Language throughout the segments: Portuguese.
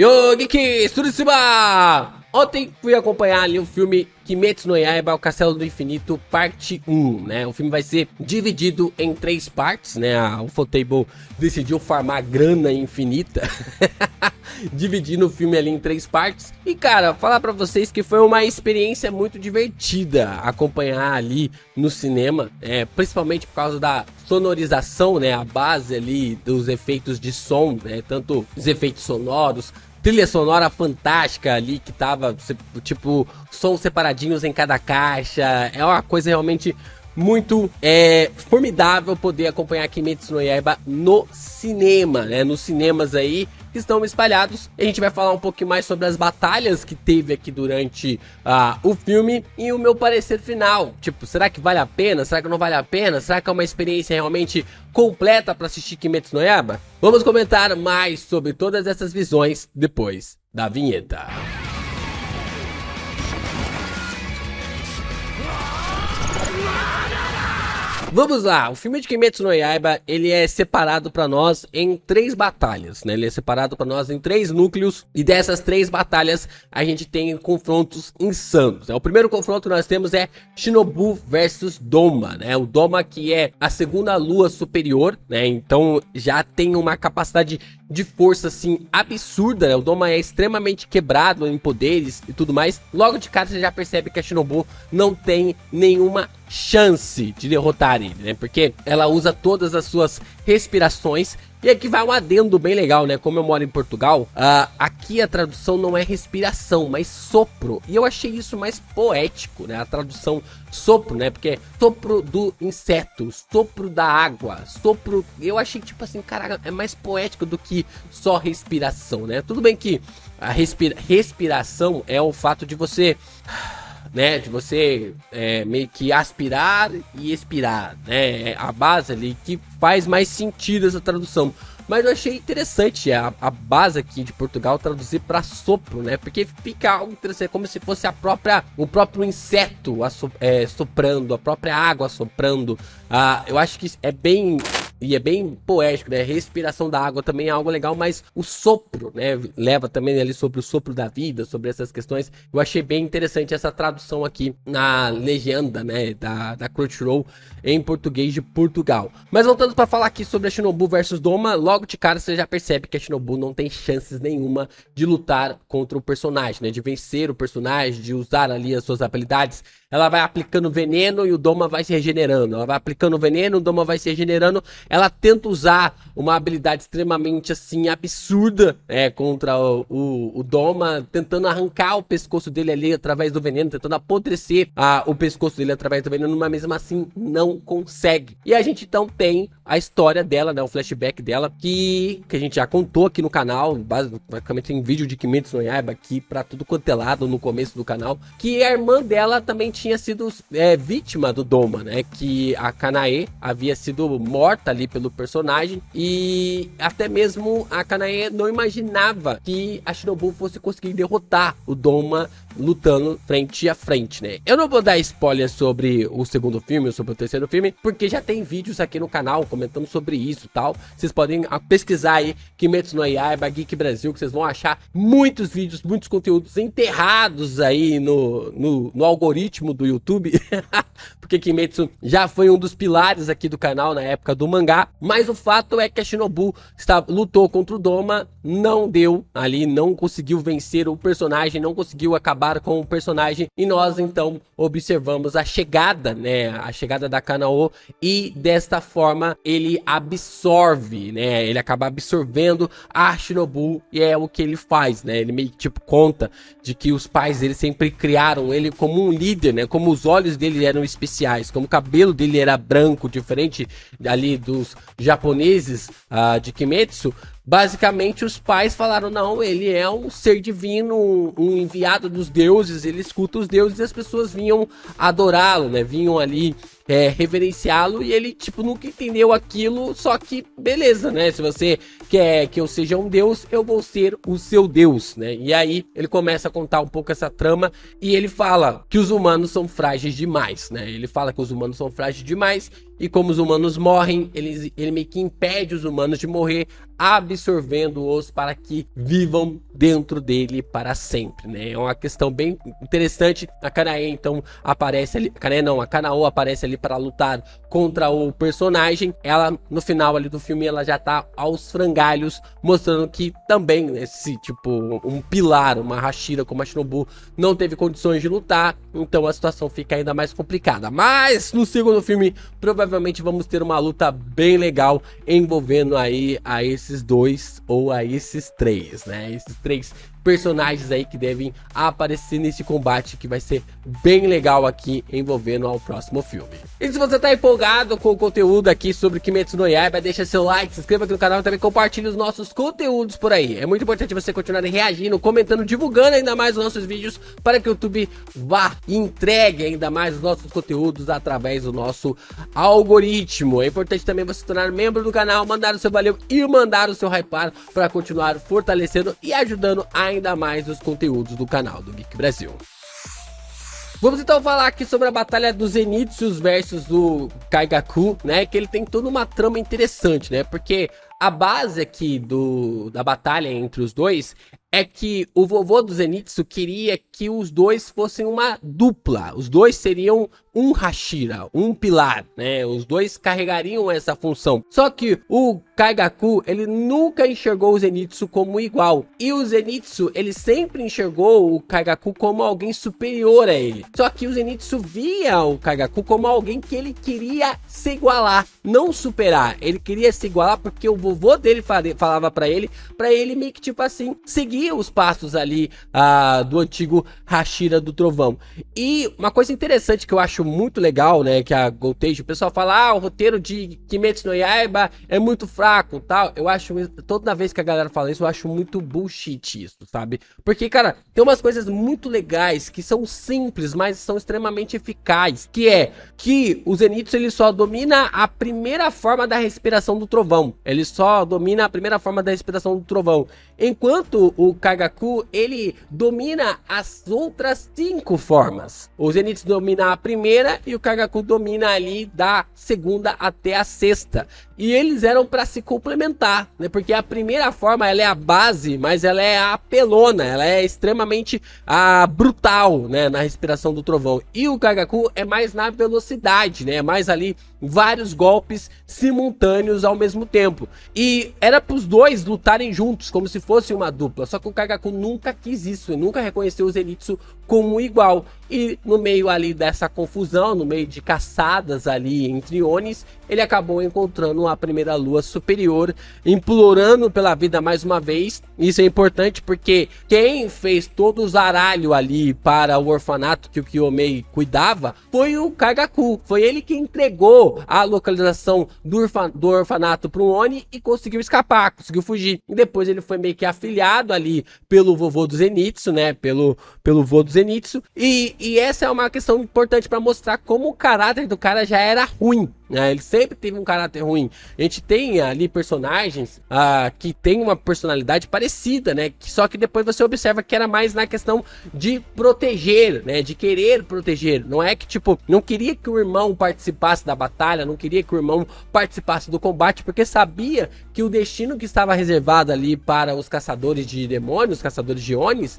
Yo, Geeks, tudo em cima? Ontem fui acompanhar ali o filme Kimetsu no Yaiba, O Castelo do Infinito, parte 1, né? O filme vai ser dividido em 3 partes, né? A Ufotable decidiu farmar grana infinita, dividindo o filme ali em 3 partes. E, cara, falar pra vocês que foi uma experiência muito divertida acompanhar ali no cinema, principalmente por causa da sonorização, né? A base ali dos efeitos de som, né? Tanto os efeitos sonoros, trilha sonora fantástica ali, que tava, tipo, sons separadinhos em cada caixa. É uma coisa realmente muito formidável poder acompanhar Kimetsu no Yaiba no cinema, né? Nos cinemas aí que estão espalhados. A gente vai falar um pouquinho mais sobre as batalhas que teve aqui durante o filme e o meu parecer final. Tipo, será que vale a pena? Será que não vale a pena? Será que é uma experiência realmente completa para assistir Kimetsu no Yaiba? Vamos comentar mais sobre todas essas visões depois da vinheta. Vamos lá, o filme de Kimetsu no Yaiba, ele é separado pra nós em 3 batalhas, né? Ele é separado pra nós em 3 núcleos, e dessas 3 batalhas a gente tem confrontos insanos, né? O primeiro confronto que nós temos é Shinobu versus Doma, né? O Doma, que é a segunda lua superior, né? Então já tem uma capacidade de força assim absurda, né? O Doma é extremamente quebrado em poderes e tudo mais. Logo de cara você já percebe que a Shinobu não tem nenhuma chance de derrotar ele, né? Porque ela usa todas as suas respirações. E aqui vai um adendo bem legal, né? Como eu moro em Portugal, aqui a tradução não é respiração, mas sopro. E eu achei isso mais poético, né? A tradução sopro, né? Porque é sopro do inseto, sopro da água, sopro... Eu achei tipo assim, caraca, é mais poético do que só respiração, né? Tudo bem que a respiração é o fato de você... né, de você meio que aspirar e expirar, né, a base ali que faz mais sentido essa tradução. Mas eu achei interessante a base aqui de Portugal traduzir para sopro, né, porque fica algo interessante, como se fosse o próprio inseto soprando, a própria água soprando. Eu acho que é bem poético, né? A respiração da água também é algo legal, mas o sopro, né? Leva também ali sobre o sopro da vida, sobre essas questões. Eu achei bem interessante essa tradução aqui na legenda, né? Da Crunchyroll em português de Portugal. Mas voltando para falar aqui sobre a Shinobu versus Doma, logo de cara você já percebe que a Shinobu não tem chances nenhuma de lutar contra o personagem, né? De vencer o personagem, de usar ali as suas habilidades. Ela vai aplicando veneno e o Doma vai se regenerando. Ela vai aplicando veneno, o Doma vai se regenerando. Ela tenta usar uma habilidade extremamente assim absurda contra o Doma, tentando arrancar o pescoço dele ali através do veneno, tentando apodrecer o pescoço dele através do veneno, mas mesmo assim não consegue. E a gente então tem a história dela, né, o flashback dela, que a gente já contou aqui no canal, basicamente tem vídeo de Kimetsu no Yaiba aqui pra tudo quanto é lado no começo do canal, que a irmã dela também tinha sido vítima do Doma, né, que a Kanae havia sido morta ali pelo personagem, e até mesmo a Kanae não imaginava que a Shinobu fosse conseguir derrotar o Doma lutando frente a frente, né. Eu não vou dar spoiler sobre o segundo filme ou sobre o terceiro filme, porque já tem vídeos aqui no canal comentando sobre isso e tal. Vocês podem pesquisar aí Kimetsu no Yaiba Geek Brasil, que vocês vão achar muitos vídeos, muitos conteúdos enterrados aí no algoritmo do YouTube, porque Kimetsu já foi um dos pilares aqui do canal na época do mangá. Mas o fato é que a Shinobu lutou contra o Doma, não deu ali, não conseguiu vencer o personagem, não conseguiu acabar com o personagem, e nós então observamos a chegada, né, a chegada da Kanao, e desta forma ele absorve, né, ele acaba absorvendo a Shinobu, e é o que ele faz, né, ele meio que tipo conta de que os pais dele sempre criaram ele como um líder, né, como os olhos dele eram especiais, como o cabelo dele era branco, diferente ali dos japoneses de Kimetsu. Basicamente os pais falaram, não, ele é um ser divino, um enviado dos deuses, ele escuta os deuses, e as pessoas vinham adorá-lo, né, vinham ali reverenciá-lo, e ele, tipo, nunca entendeu aquilo, só que beleza, né? Se você quer que eu seja um deus, eu vou ser o seu deus, né? E aí ele começa a contar um pouco essa trama, e ele fala que os humanos são frágeis demais, né? Ele fala que os humanos são frágeis demais, e como os humanos morrem, ele meio que impede os humanos de morrer, absorvendo-os para que vivam dentro dele para sempre, né? É uma questão bem interessante. A Kanae então aparece ali, a Kanao aparece ali para lutar contra o personagem. Ela, no final ali do filme, ela já tá aos frangalhos, mostrando que também esse tipo, um pilar, uma Hashira como a Shinobu não teve condições de lutar, então a situação fica ainda mais complicada. Mas no segundo filme, provavelmente vamos ter uma luta bem legal envolvendo aí a esses dois ou a esses três, né? Esses três personagens aí que devem aparecer nesse combate, que vai ser bem legal aqui, envolvendo ao próximo filme. E se você tá empolgado com o conteúdo aqui sobre Kimetsu no Yaiba, deixa seu like, se inscreva aqui no canal e também compartilhe os nossos conteúdos por aí. É muito importante você continuar reagindo, comentando, divulgando ainda mais os nossos vídeos, para que o YouTube vá e entregue ainda mais os nossos conteúdos através do nosso algoritmo. É importante também você se tornar membro do canal, mandar o seu valeu e mandar o seu hypar para continuar fortalecendo e ajudando ainda mais os conteúdos do canal do Geek Brasil. Vamos então falar aqui sobre a batalha dos Zenitsus versus do Kaigaku, né? Que ele tem toda uma trama interessante, né? Porque a base aqui da batalha entre os dois é que o vovô do Zenitsu queria que os dois fossem uma dupla. Os dois seriam um Hashira, um pilar, né? Os dois carregariam essa função. Só que o Kaigaku, ele nunca enxergou o Zenitsu como igual. E o Zenitsu, ele sempre enxergou o Kaigaku como alguém superior a ele. Só que o Zenitsu via o Kaigaku como alguém que ele queria se igualar, não superar. Ele queria se igualar porque o vovô dele falava pra ele meio que tipo assim, seguir os passos ali do antigo Hashira do Trovão. E uma coisa interessante que eu acho muito legal, né, que a Goltage, o pessoal fala, o roteiro de Kimetsu no Yaiba é muito fraco, tal. Eu acho, toda vez que a galera fala isso, eu acho muito bullshit isso, sabe? Porque, cara, tem umas coisas muito legais que são simples, mas são extremamente eficazes, que é que o Zenitsu, ele só domina a primeira forma da respiração do trovão. Ele só domina a primeira forma da respiração do trovão. Enquanto o Kaigaku, ele domina as outras 5 formas. O Zenitsu domina a primeira e o Kaigaku domina ali da segunda até a sexta. E eles eram para se complementar, né? Porque a primeira forma, ela é a base, mas ela é apelona, ela é extremamente brutal, né, na respiração do trovão. E o Kaigaku é mais na velocidade, né? É mais ali vários golpes simultâneos ao mesmo tempo. E era para os dois lutarem juntos, como se fosse uma dupla. Só que o Kaigaku nunca quis isso, ele nunca reconheceu o Zenitsu como igual. E no meio ali dessa confusão, no meio de caçadas ali entre Onis, ele acabou encontrando a primeira lua superior, implorando pela vida mais uma vez. Isso é importante porque quem fez todo o zaralho ali para o orfanato que o Kyomei cuidava foi o Kaigaku. Foi ele que entregou a localização do orfanato para o Oni e conseguiu escapar, conseguiu fugir. E depois ele foi meio que afiliado ali pelo vovô do Zenitsu, né? Pelo vô do Zenitsu. E essa é uma questão importante para mostrar como o caráter do cara já era ruim. Ele sempre teve um caráter ruim. A gente tem ali personagens que tem uma personalidade parecida, né? Só que depois você observa que era mais na questão de proteger, né? De querer proteger. Não é que, tipo, não queria que o irmão participasse da batalha, não queria que o irmão participasse do combate, porque sabia que o destino que estava reservado ali para os caçadores de demônios, os caçadores de Onis,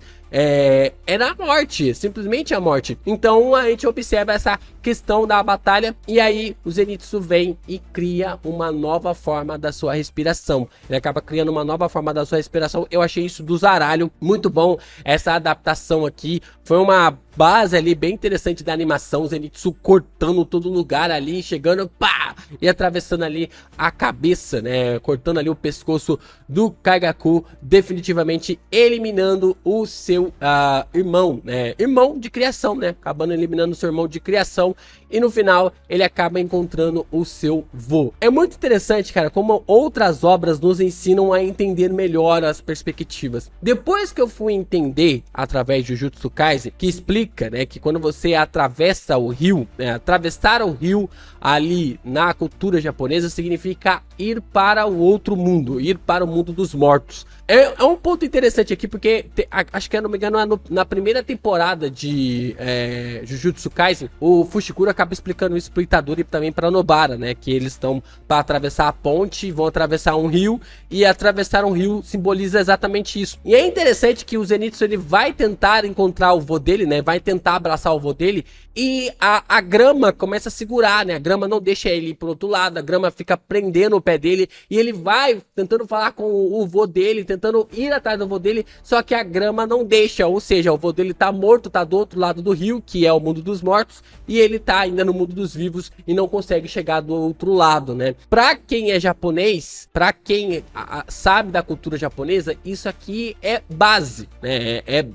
era a morte, simplesmente a morte. Então a gente observa essa questão da batalha, e aí o Zenitsu vem e cria uma nova forma da sua respiração. Ele acaba criando uma nova forma da sua respiração. Eu achei isso do zaralho, muito bom essa adaptação aqui. Foi uma base ali bem interessante da animação, o Zenitsu cortando todo lugar ali, chegando, pá, e atravessando ali a cabeça, né, cortando ali o pescoço do Kaigaku, definitivamente eliminando o seu irmão, né, irmão de criação, né, acabando eliminando o seu irmão de criação, e no final ele acaba encontrando o seu vô. É muito interessante, cara, como outras obras nos ensinam a entender melhor as perspectivas. Depois que eu fui entender através de Jujutsu Kaisen, que explica, né, que quando você atravessa o rio, né, atravessar o rio ali na cultura japonesa significa ir para o outro mundo, ir para o mundo dos mortos. É um ponto interessante aqui, porque acho que, não me engano, na primeira temporada de Jujutsu Kaisen, o Fushiguro acaba explicando isso pro Itadori e também pra Nobara, né, que eles estão para atravessar a ponte, vão atravessar um rio, e atravessar um rio simboliza exatamente isso. E é interessante que o Zenitsu, ele vai tentar encontrar o vô dele, né, vai tentar abraçar o vô dele, e a grama começa a segurar, né, a grama não deixa ele ir pro outro lado, a grama fica prendendo o pé dele, e ele vai tentando falar com o vô dele, tentando ir atrás do vô dele, só que a grama não deixa, ou seja, o vô dele tá morto, tá do outro lado do rio, que é o mundo dos mortos, e ele tá ainda no mundo dos vivos e não consegue chegar do outro lado, né. Pra quem é japonês, pra quem sabe da cultura japonesa, isso aqui é base, né, é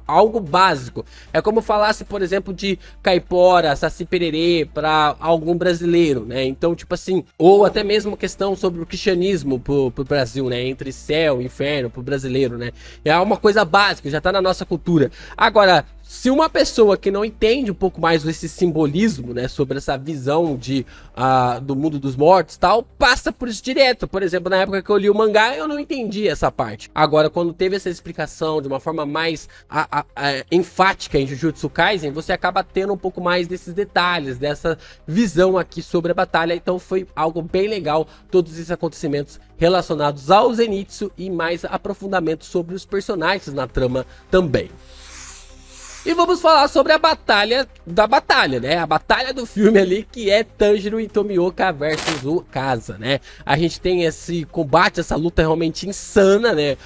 algo básico. É como falasse, por exemplo, de caipora, saci pererê para algum brasileiro, né? Então, tipo assim, ou até mesmo questão sobre o cristianismo pro Brasil, né? Entre céu e inferno pro brasileiro, né? É uma coisa básica, já tá na nossa cultura. Agora, se uma pessoa que não entende um pouco mais desse simbolismo, né, sobre essa visão do mundo dos mortos e tal, passa por isso direto. Por exemplo, na época que eu li o mangá, eu não entendi essa parte. Agora, quando teve essa explicação de uma forma mais enfática em Jujutsu Kaisen, você acaba tendo um pouco mais desses detalhes, dessa visão aqui sobre a batalha. Então foi algo bem legal, todos esses acontecimentos relacionados ao Zenitsu e mais aprofundamento sobre os personagens na trama também. E vamos falar sobre a batalha da batalha, né? A batalha do filme ali, que é Tanjiro e Tomioka versus o Akaza, né? A gente tem esse combate, essa luta realmente insana, né?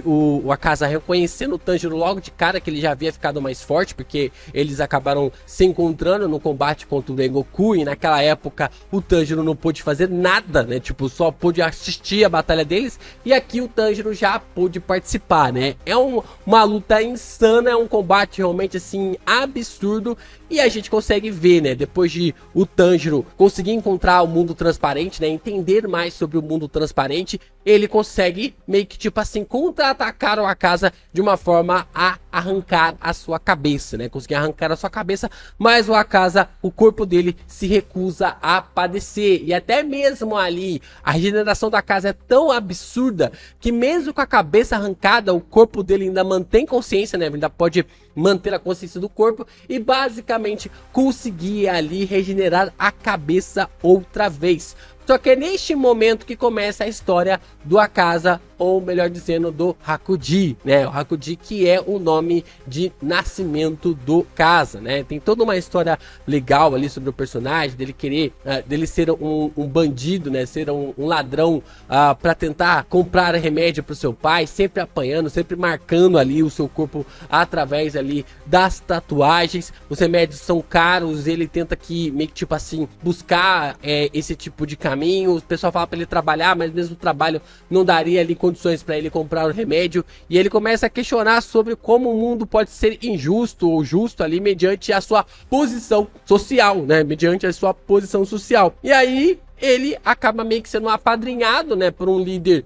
O Akaza reconhecendo o Tanjiro logo de cara, que ele já havia ficado mais forte, porque eles acabaram se encontrando no combate contra o Rengoku, e naquela época o Tanjiro não pôde fazer nada, né? Tipo, só pôde assistir a batalha deles, e aqui o Tanjiro já pôde participar, né? É uma luta insana, é um combate realmente assim absurdo, e a gente consegue ver, né, depois de o Tanjiro conseguir encontrar o mundo transparente, né, entender mais sobre o mundo transparente, ele consegue meio que tipo assim contra-atacar o Akaza de uma forma a arrancar a sua cabeça, né, conseguir arrancar a sua cabeça, mas o Akaza, o corpo dele se recusa a padecer, e até mesmo ali a regeneração da Akaza é tão absurda que mesmo com a cabeça arrancada, o corpo dele ainda mantém consciência, né, ainda pode manter a consciência do corpo e basicamente conseguir ali regenerar a cabeça outra vez. Só que é neste momento que começa a história do Akaza, ou melhor dizendo, do Hakuji, né? O Hakuji, que é o nome de nascimento do Akaza, né? Tem toda uma história legal ali sobre o personagem, dele querer, dele ser um bandido, né? Ser um ladrão para tentar comprar remédio para o seu pai, sempre apanhando, sempre marcando ali o seu corpo através ali das tatuagens. Os remédios são caros, ele tenta que meio que tipo assim buscar esse tipo de caminho. O pessoal fala para ele trabalhar, mas mesmo o trabalho não daria ali condições para ele comprar o remédio, e ele começa a questionar sobre como o mundo pode ser injusto ou justo ali mediante a sua posição social, né, mediante a sua posição social. E aí ele acaba meio que sendo apadrinhado, né, por um líder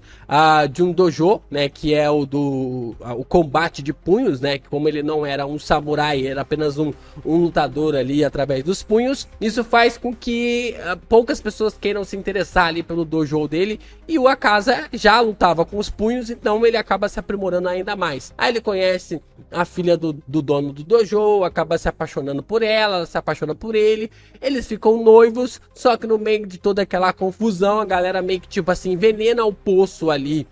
de um dojo, né, que é o combate de punhos, né, que como ele não era um samurai, era apenas um lutador ali através dos punhos, isso faz com que poucas pessoas queiram se interessar ali pelo dojo dele, e o Akaza já lutava com os punhos, então ele acaba se aprimorando ainda mais. Aí ele conhece a filha do dono do dojo, acaba se apaixonando por ela se apaixona por ele, eles ficam noivos, só que no meio de toda aquela confusão, a galera meio que tipo assim envenena o poço ali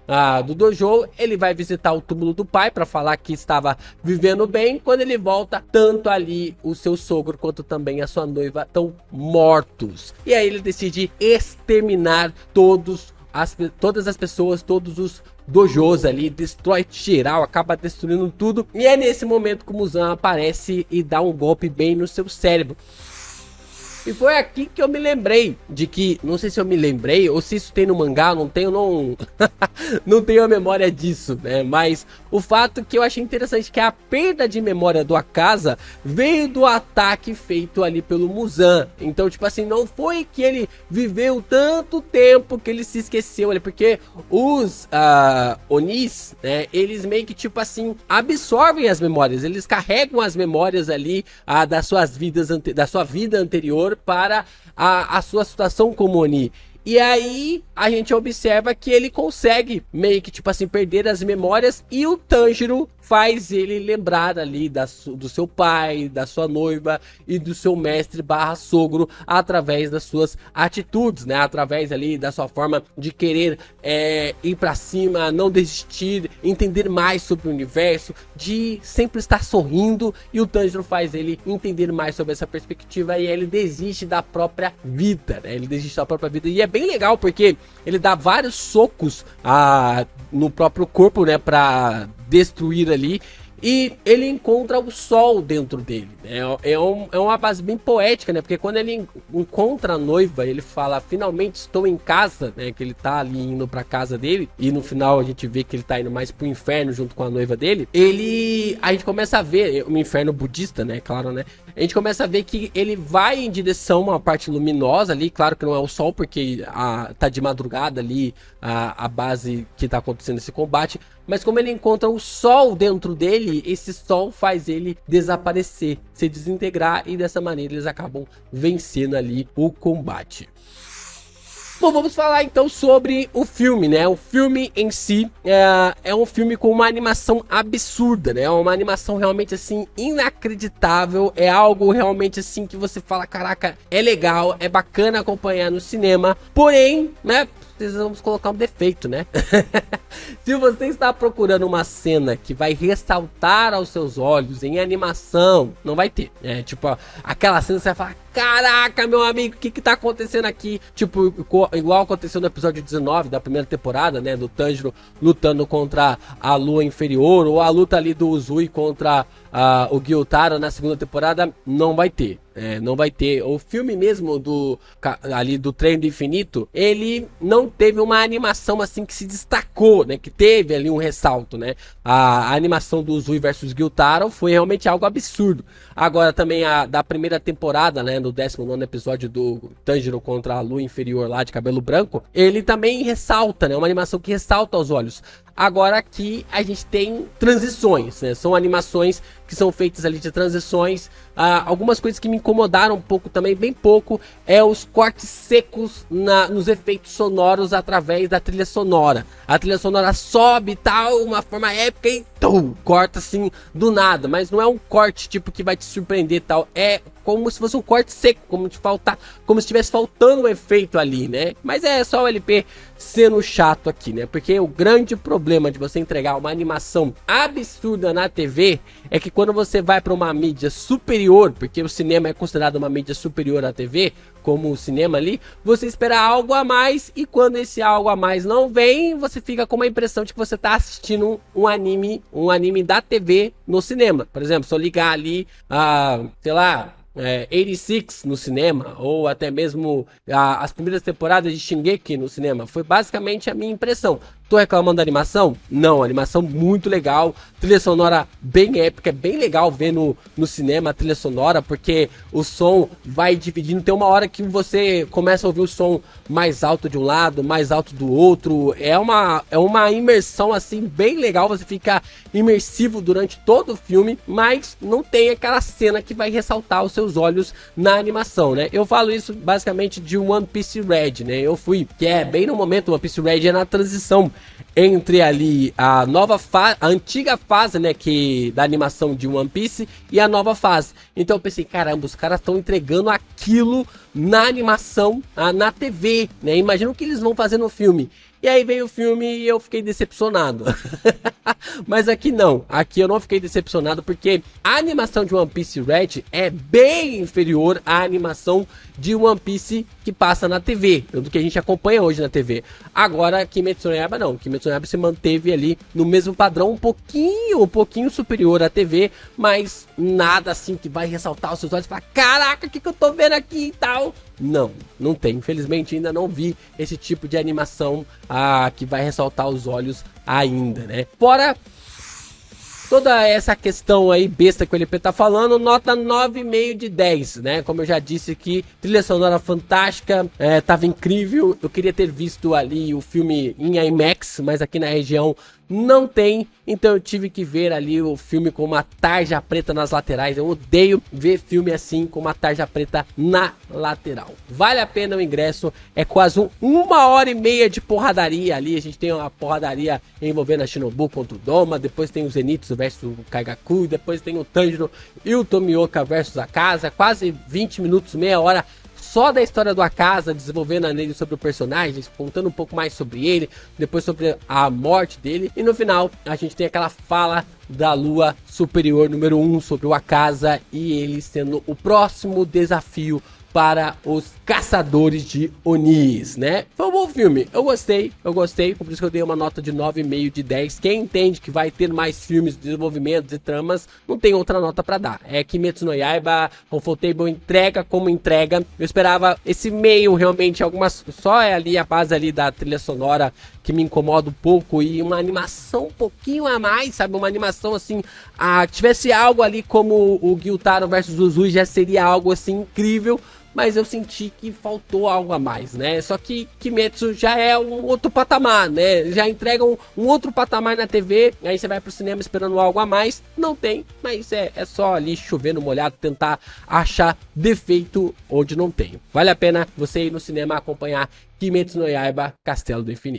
do dojo. Ele vai visitar o túmulo do pai para falar que estava vivendo bem. Quando ele volta, tanto ali o seu sogro quanto também a sua noiva estão mortos, e aí ele decide exterminar todas as pessoas, todos os dojos ali, destrói geral, acaba destruindo tudo, e é nesse momento que o Muzan aparece e dá um golpe bem no seu cérebro. E foi aqui que eu me lembrei de que, não sei se eu me lembrei ou se isso tem no mangá, não tenho, não tenho a memória disso, né? Mas o fato que eu achei interessante é que a perda de memória do Akaza veio do ataque feito ali pelo Muzan. Então, tipo assim, não foi que ele viveu tanto tempo que ele se esqueceu ali, porque os Onis, né, eles meio que, tipo assim, absorvem as memórias, eles carregam as memórias ali das suas vidas, da sua vida anterior para a sua situação como Oni. E aí a gente observa que ele consegue meio que, tipo assim, perder as memórias, e o Tanjiro faz ele lembrar ali do seu pai, da sua noiva e do seu mestre barra sogro através das suas atitudes, né? Através ali da sua forma de querer ir pra cima, não desistir, entender mais sobre o universo, de sempre estar sorrindo, e o Tanjiro faz ele entender mais sobre essa perspectiva, e ele desiste da própria vida, né? Ele desiste da própria vida, e é bem legal porque ele dá vários socos no próprio corpo, né, pra destruir ali, e ele encontra o sol dentro dele, né? É uma base bem poética, né? Porque quando ele encontra a noiva, ele fala, finalmente estou em casa, né? Que ele tá ali indo pra casa dele, e no final a gente vê que ele tá indo mais pro inferno junto com a noiva dele. A gente começa a ver, o inferno budista, né? Claro, né? A gente começa a ver que ele vai em direção a uma parte luminosa ali, claro que não é o sol, porque tá de madrugada ali a base que tá acontecendo esse combate, mas como ele encontra o sol dentro dele, esse sol faz ele desaparecer, se desintegrar, e dessa maneira eles acabam vencendo ali o combate. Bom, vamos falar então sobre o filme, né? O filme em si é um filme com uma animação absurda, né? Uma animação realmente assim inacreditável. É algo realmente assim que você fala, caraca, é legal, é bacana acompanhar no cinema. Porém, né, precisamos colocar um defeito, né? Se você está procurando uma cena que vai ressaltar aos seus olhos em animação, não vai ter. É tipo, aquela cena que você vai falar, caraca, meu amigo, o que tá acontecendo aqui? Tipo, igual aconteceu no episódio 19 da primeira temporada, né? Do Tanjiro lutando contra a lua inferior, ou a luta ali do Uzui contra o Gyutaro na segunda temporada, não vai ter. Não vai ter. O filme mesmo do Treino do Infinito, ele não teve uma animação assim que se destacou, né? Que teve ali um ressalto, né? A animação do Uzui versus Gyutaro foi realmente algo absurdo. Agora também da primeira temporada, né? No 19º episódio do Tanjiro contra a lua inferior lá de cabelo branco, ele também ressalta, né? Uma animação que ressalta aos olhos. Agora aqui a gente tem transições, né? São animações que são feitas ali de transições. Algumas coisas que me incomodaram um pouco também, bem pouco, é os cortes secos nos efeitos sonoros através da trilha sonora. A trilha sonora sobe e tal, uma forma épica, e corta assim do nada. Mas não é um corte tipo que vai te surpreender e tal. É como se fosse um corte seco, como se estivesse faltando um efeito ali, né? Mas é só o LP sendo chato aqui, né? Porque o grande problema de você entregar uma animação absurda na TV é que quando você vai para uma mídia superior, porque o cinema é considerado uma mídia superior à TV, como o cinema ali, você espera algo a mais, e quando esse algo a mais não vem, você fica com uma impressão de que você tá assistindo um anime da TV no cinema. Por exemplo, se eu ligar ali, sei lá, 86 no cinema, ou até mesmo as primeiras temporadas de Shingeki no cinema, foi basicamente a minha impressão. Tô reclamando da animação? Não, animação muito legal, trilha sonora bem épica, é bem legal ver no cinema a trilha sonora, porque o som vai dividindo, tem uma hora que você começa a ouvir o som mais alto de um lado, mais alto do outro, é uma imersão assim bem legal, você fica imersivo durante todo o filme, mas não tem aquela cena que vai ressaltar os seus olhos na animação, né? Eu falo isso basicamente de One Piece Red, né? Eu fui, que é bem no momento, One Piece Red é na transição entre ali a antiga fase, né, da animação de One Piece, e a nova fase. Então eu pensei, caramba, os caras estão entregando aquilo na animação, na TV, né? Imagina o que eles vão fazer no filme. E aí veio o filme e eu fiquei decepcionado. Mas aqui não, aqui eu não fiquei decepcionado porque a animação de One Piece Red é bem inferior à animação de One Piece que passa na TV, do que a gente acompanha hoje na TV. Agora, Kimetsu no Yaiba não, Kimetsu no Yaiba se manteve ali no mesmo padrão, um pouquinho superior à TV, mas nada assim que vai ressaltar os seus olhos e falar, caraca, o que eu tô vendo aqui e tal. Não, não tem, infelizmente ainda não vi esse tipo de animação que vai ressaltar os olhos ainda, né? Fora toda essa questão aí besta que o LP tá falando, nota 9,5 de 10, né? Como eu já disse aqui, trilha sonora fantástica, tava incrível. Eu queria ter visto ali o filme em IMAX, mas aqui na região não tem, então eu tive que ver ali o filme com uma tarja preta nas laterais. Eu odeio ver filme assim com uma tarja preta na lateral. Vale a pena o ingresso, é quase 1h30 de porradaria ali. A gente tem uma porradaria envolvendo a Shinobu contra o Doma, depois tem o Zenitsu versus o Kaigaku, depois tem o Tanjiro e o Tomioka versus a Casa, quase 20 minutos, meia hora só da história do Akaza, desenvolvendo nele sobre o personagem, contando um pouco mais sobre ele, depois sobre a morte dele, e no final a gente tem aquela fala da Lua Superior número 1 sobre o Akaza e ele sendo o próximo desafio para os caçadores de Onis, né? Foi um bom filme, eu gostei, por isso que eu dei uma nota de 9,5 de 10. Quem entende que vai ter mais filmes, desenvolvimentos e tramas, não tem outra nota pra dar. É Kimetsu no Yaiba, Ufotable entrega como entrega. Eu esperava esse meio, realmente, algumas, só é ali a base ali da trilha sonora que me incomoda um pouco e uma animação um pouquinho a mais, sabe? Uma animação assim, tivesse algo ali como o Gyutaro versus Uzui, já seria algo assim incrível. Mas eu senti que faltou algo a mais, né? Só que Kimetsu já é um outro patamar, né? Já entregam um outro patamar na TV, aí você vai pro cinema esperando algo a mais. Não tem, mas é só ali chover no molhado, tentar achar defeito onde não tem. Vale a pena você ir no cinema acompanhar Kimetsu no Yaiba, Castelo do Infinito.